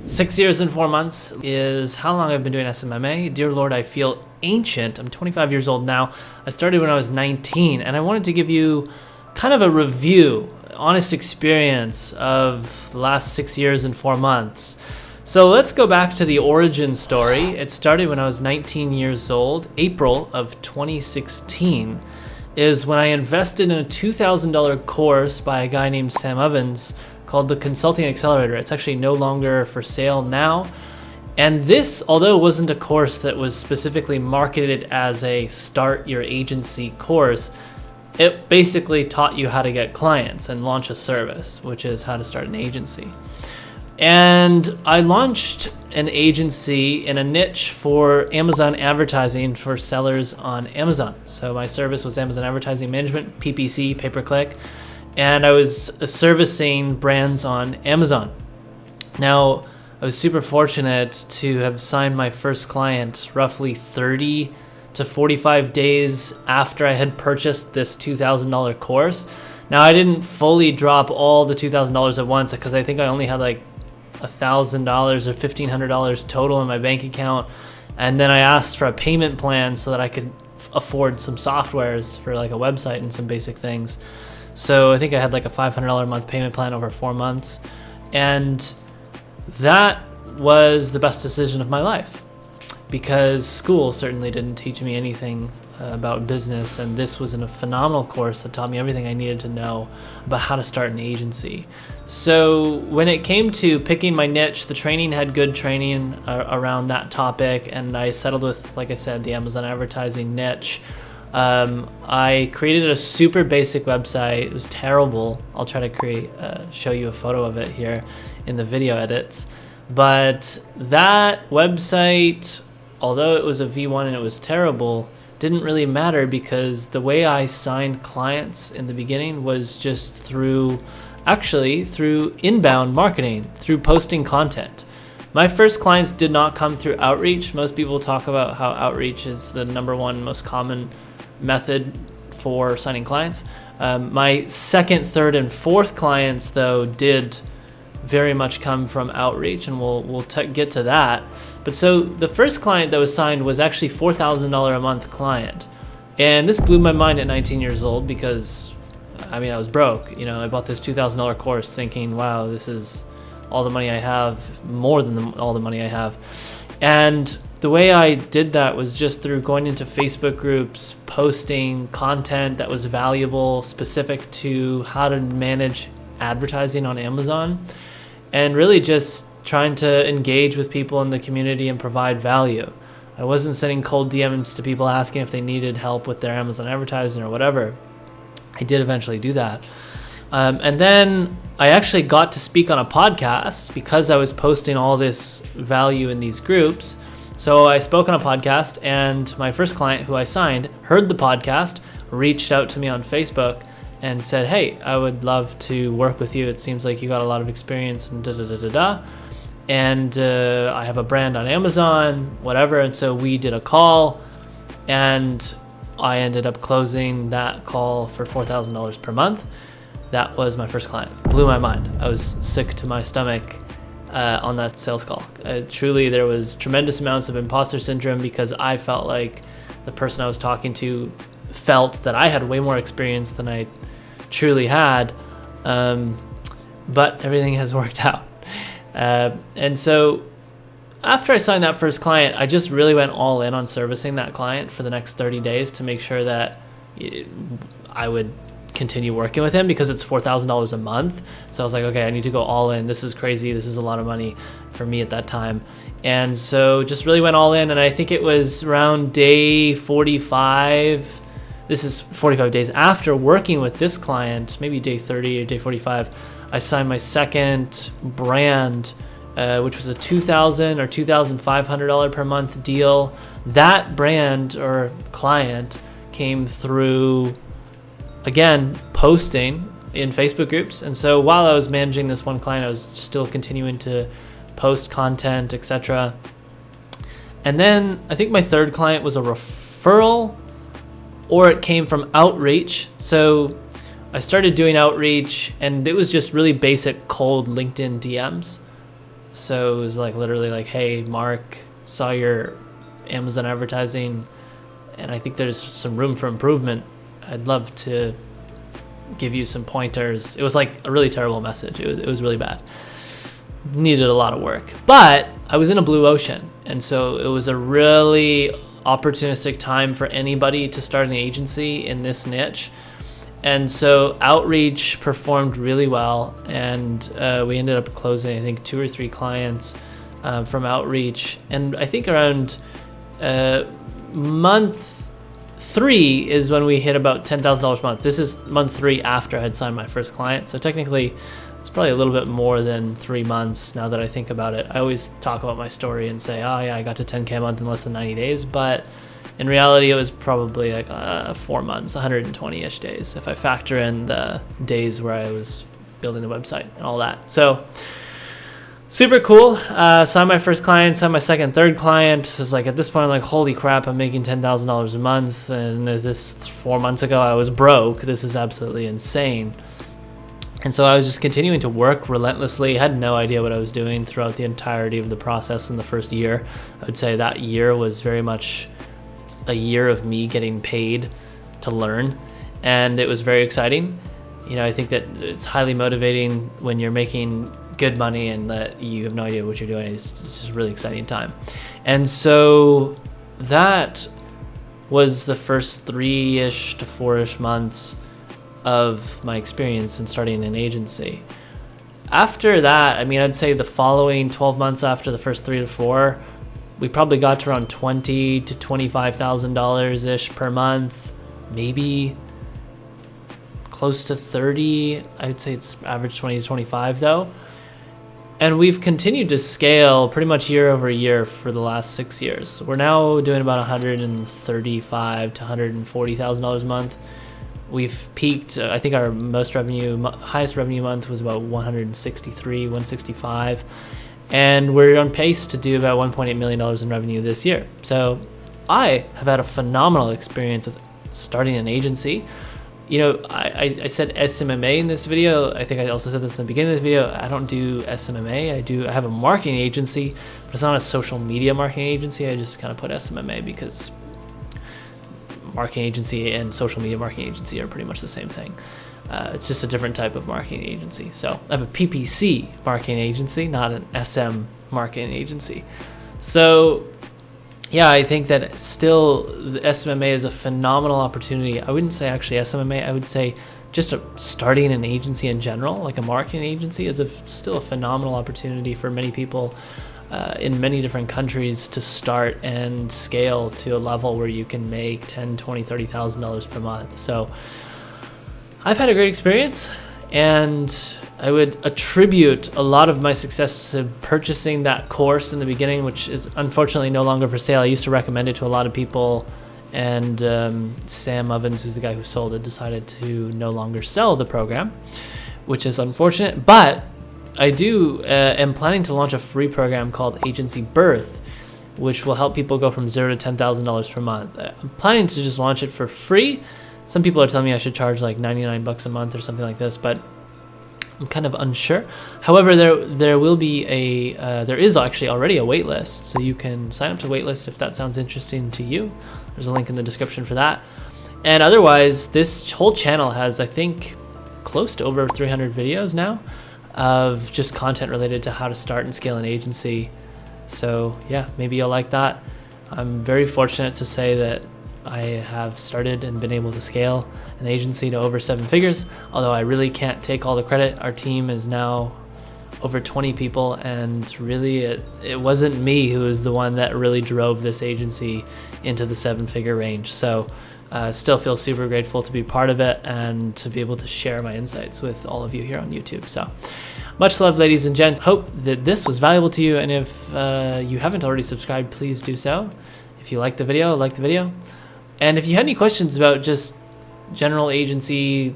6 years and 4 months is how long I've been doing SMMA. Dear Lord, I feel ancient. I'm 25 years old now. I started when I was 19, and I wanted to give you kind of a review, honest experience of the last 6 years and 4 months. So let's go back to the origin story. It started when I was 19 years old. April of 2016 is when I invested in a $2,000 course by a guy named Sam Evans called the Consulting Accelerator. It's actually no longer for sale now. And this, although it wasn't a course that was specifically marketed as a start your agency course, it basically taught you how to get clients and launch a service, which is how to start an agency. And I launched an agency in a niche for Amazon advertising for sellers on Amazon. So my service was Amazon Advertising Management, PPC, pay-per-click, and I was servicing brands on Amazon. Now, I was super fortunate to have signed my first client roughly 30 to 45 days after I had purchased this $2,000 course. Now, I didn't fully drop all the $2,000 at once because I think I only had like $1,000 or $1,500 total in my bank account. And then I asked for a payment plan so that I could afford some softwares for like a website and some basic things. So I think I had like a $500 a month payment plan over 4 months. And that was the best decision of my life because school certainly didn't teach me anything about business. And this was a phenomenal course that taught me everything I needed to know about how to start an agency. So when it came to picking my niche, the training had good training around that topic. And I settled with, like I said, the Amazon advertising niche. I created a super basic website. It was terrible. I'll try to show you a photo of it here in the video edits. But that website, although it was a V1 and it was terrible, didn't really matter because the way I signed clients in the beginning was just through inbound marketing, through posting content. My first clients did not come through outreach. Most people talk about how outreach is the #1 most common method for signing clients. My second, third, and fourth clients, though, did very much come from outreach, and we'll get to that. But so the first client that was signed was actually $4,000 a month client, and this blew my mind at 19 years old because I was broke. I bought this $2,000 course thinking, wow, this is all the money I have, more than all the money I have. And the way I did that was just through going into Facebook groups, posting content that was valuable, specific to how to manage advertising on Amazon, and really just trying to engage with people in the community and provide value. I wasn't sending cold DMs to people asking if they needed help with their Amazon advertising or whatever. I did eventually do that. And then I actually got to speak on a podcast because I was posting all this value in these groups. So I spoke on a podcast, and my first client who I signed heard the podcast, reached out to me on Facebook and said, hey, I would love to work with you. It seems like you got a lot of experience and da-da-da-da-da. And I have a brand on Amazon, whatever. And so we did a call, and I ended up closing that call for $4,000 per month. That was my first client. Blew my mind. I was sick to my stomach on that sales call. Truly, there was tremendous amounts of imposter syndrome because I felt like the person I was talking to felt that I had way more experience than I truly had. But everything has worked out. And so after I signed that first client, I just really went all in on servicing that client for the next 30 days to make sure that I would continue working with him because it's $4,000 a month. So I was like, okay, I need to go all in. This is crazy. This is a lot of money for me at that time. And so just really went all in. And I think it was around day 45. This is 45 days after working with this client, maybe day 30 or day 45, I signed my second brand, which was a $2,000 or $2,500 per month deal. That brand or client came through, again, posting in Facebook groups. And so while I was managing this one client, I was still continuing to post content, etc. And then I think my third client was a referral, or it came from outreach. So I started doing outreach, and it was just really basic cold LinkedIn DMs. So it was like literally like, hey, Mark, saw your Amazon advertising, and I think there's some room for improvement. I'd love to give you some pointers. It was like a really terrible message. It was really bad. Needed a lot of work, but I was in a blue ocean, and so it was a really opportunistic time for anybody to start an agency in this niche. And so outreach performed really well, and we ended up closing, I think, 2 or 3 clients from outreach. And I think around month 3 is when we hit about $10,000 a month. This is month 3 after I had signed my first client. So technically, it's probably a little bit more than 3 months now that I think about it. I always talk about my story and say, oh yeah, I got to 10K a month in less than 90 days. But in reality, it was probably like 4 months, 120-ish days, if I factor in the days where I was building the website and all that. So super cool. Signed my first client, signed my second, third client. It was like, at this point, I'm like, holy crap, I'm making $10,000 a month. And this 4 months ago, I was broke. This is absolutely insane. And so I was just continuing to work relentlessly. I had no idea what I was doing throughout the entirety of the process in the first year. I would say that year was very much a year of me getting paid to learn, and it was very exciting. You know, I think that it's highly motivating when you're making good money and that you have no idea what you're doing. It's just a really exciting time. And so that was the first 3-ish to 4-ish months of my experience in starting an agency. After that, I mean, I'd say the following 12 months after the first 3 to 4, we probably got to around $20,000 to $25,000 ish per month, maybe close to 30. I would say it's average 20 to 25 though. And we've continued to scale pretty much year over year for the last 6 years. We're now doing about $135,000 to $140,000 a month. We've peaked, I think our highest revenue month was about 163, 165. And we're on pace to do about $1.8 million in revenue this year. So I have had a phenomenal experience with starting an agency. You know, I said SMMA in this video. I think I also said this in the beginning of the video. I don't do SMMA. I have a marketing agency, but it's not a social media marketing agency. I just kind of put SMMA because marketing agency and social media marketing agency are pretty much the same thing. It's just a different type of marketing agency. So I have a PPC marketing agency, not an SM marketing agency. So yeah, I think that still the SMMA is a phenomenal opportunity. I wouldn't say actually SMMA, I would say just starting an agency in general, like a marketing agency, is still a phenomenal opportunity for many people in many different countries to start and scale to a level where you can make $10,000, $20,000, $30,000 per month. So I've had a great experience, and I would attribute a lot of my success to purchasing that course in the beginning, which is unfortunately no longer for sale. I used to recommend it to a lot of people, and Sam Ovens, who's the guy who sold it, decided to no longer sell the program, which is unfortunate. But I am planning to launch a free program called Agency Birth, which will help people go from $0 to $10,000 per month. I'm planning to just launch it for free. Some people are telling me I should charge like $99 a month or something like this, but I'm kind of unsure. However, there is actually already a wait list, so you can sign up to wait list if that sounds interesting to you. There's a link in the description for that. And otherwise, this whole channel has, I think, close to over 300 videos now of just content related to how to start and scale an agency. So yeah, maybe you'll like that. I'm very fortunate to say that I have started and been able to scale an agency to over 7 figures, although I really can't take all the credit. Our team is now over 20 people, and really it wasn't me who was the one that really drove this agency into the 7-figure range. So still feel super grateful to be part of it and to be able to share my insights with all of you here on YouTube. So much love, ladies and gents. Hope that this was valuable to you, and if you haven't already subscribed, please do so. If you like the video, like the video. And if you had any questions about just general agency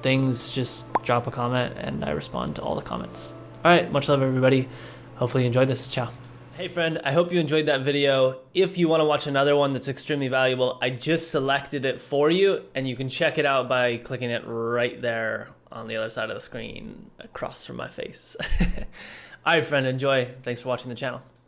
things, just drop a comment and I respond to all the comments. All right, much love, everybody. Hopefully you enjoyed this. Ciao. Hey friend, I hope you enjoyed that video. If you want to watch another one that's extremely valuable, I just selected it for you, and you can check it out by clicking it right there on the other side of the screen across from my face. All right, friend, enjoy. Thanks for watching the channel.